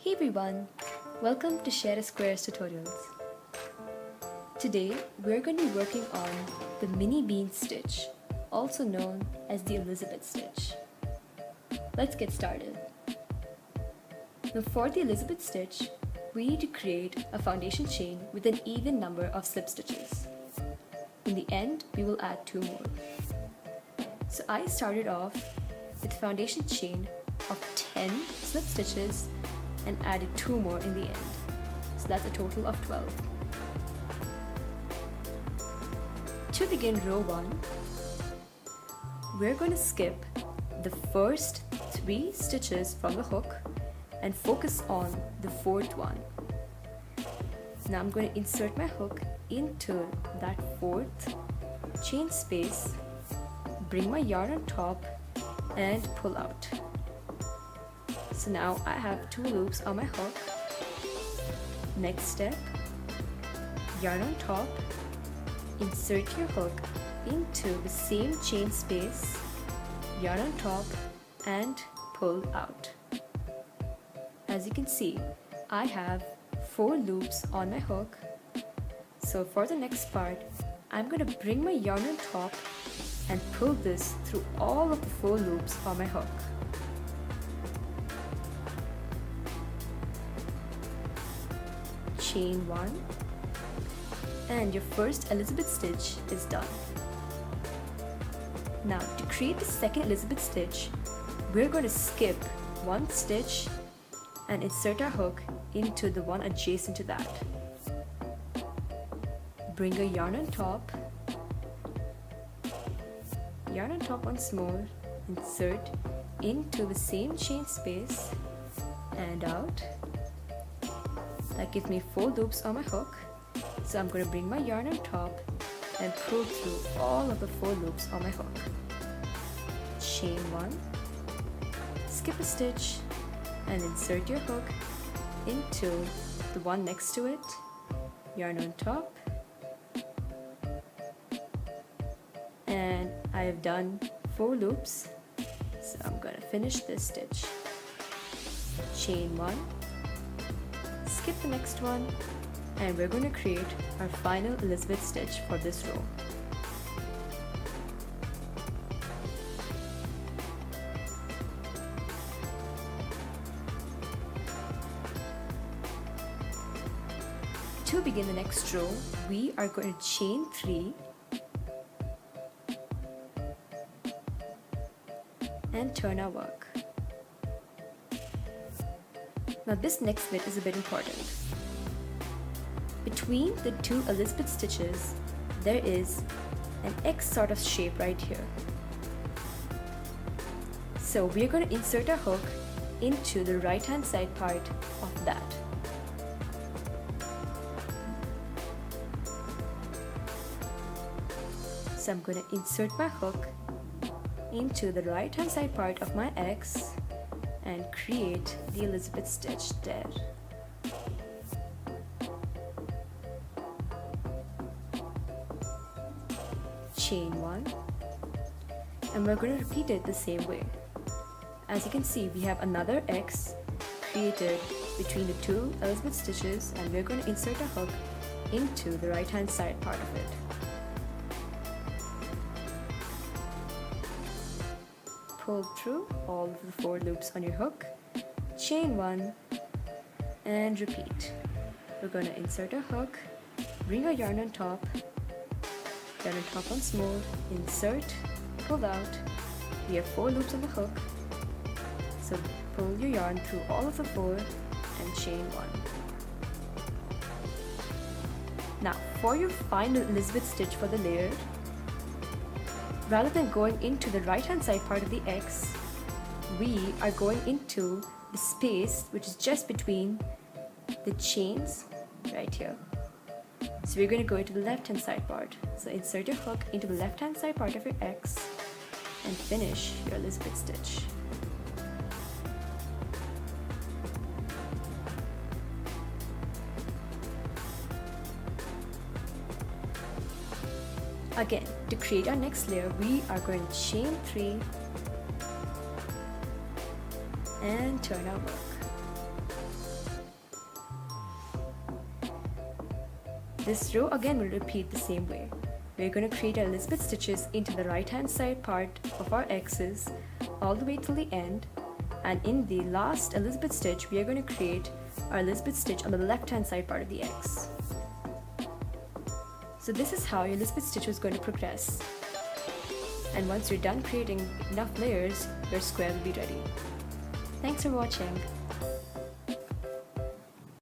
Hey everyone, welcome to Share a Squares tutorials. Today we're going to be working on the mini bean stitch, also known as the Elizabeth stitch. Let's get started. Now for the Elizabeth stitch, we need to create a foundation chain with an even number of slip stitches. In the end, we will add 2 more. So I started off with a foundation chain of 10 slip stitches and added 2 more in the end. So that's a total of 12. To begin row 1, we're going to skip the first 3 stitches from the hook and focus on the 4th one. Now I'm going to insert my hook into that 4th chain space, bring my yarn on top and pull out. So now I have 2 loops on my hook. Next step, yarn on top, insert your hook into the same chain space, yarn on top and pull out. As you can see, I have 4 loops on my hook. So for the next part, I'm going to bring my yarn on top and pull this through all of the 4 loops on my hook. Chain 1 and your first Elizabeth stitch is done. Now to create the second Elizabeth stitch, we're going to skip 1 stitch and insert our hook into the one adjacent to that. Bring a yarn on top once more, insert into the same chain space and out. That gives me 4 loops on my hook. So I'm going to bring my yarn on top and pull through all of the 4 loops on my hook. Chain 1, skip a stitch and insert your hook into the one next to it, yarn on top, and I have done 4 loops, so I'm going to finish this stitch. Chain 1, skip the next one, and we're going to create our final Elizabeth stitch for this row. To begin the next row, we are going to chain 3 and turn our work. Now this next bit is a bit important. Between the 2 Elizabeth stitches, there is an X sort of shape right here. So we are going to insert our hook into the right hand side part of that. So I'm going to insert my hook into the right hand side part of my X and create the Elizabeth stitch there. Chain 1 and we're going to repeat it the same way. As you can see, we have another X created between the 2 Elizabeth stitches and we're going to insert a hook into the right hand side part of it. Pull through all of the 4 loops on your hook, chain 1 and repeat. We're going to insert a hook, bring our yarn on top once more, insert, pull out. We have 4 loops on the hook, so pull your yarn through all of the 4 and chain 1. Now for your final Elizabeth stitch for the layer, rather than going into the right hand side part of the X, we are going into the space which is just between the chains right here. So we're going to go into the left hand side part. So insert your hook into the left hand side part of your X and finish your Elizabeth stitch. Again, to create our next layer, we are going to chain 3 and turn our work. This row again will repeat the same way. We're going to create our Elizabeth stitches into the right hand side part of our X's all the way till the end, and in the last Elizabeth stitch we are going to create our Elizabeth stitch on the left hand side part of the X. So this is how your Elizabeth stitch is going to progress, and once you're done creating enough layers, your square will be ready. Thanks for watching.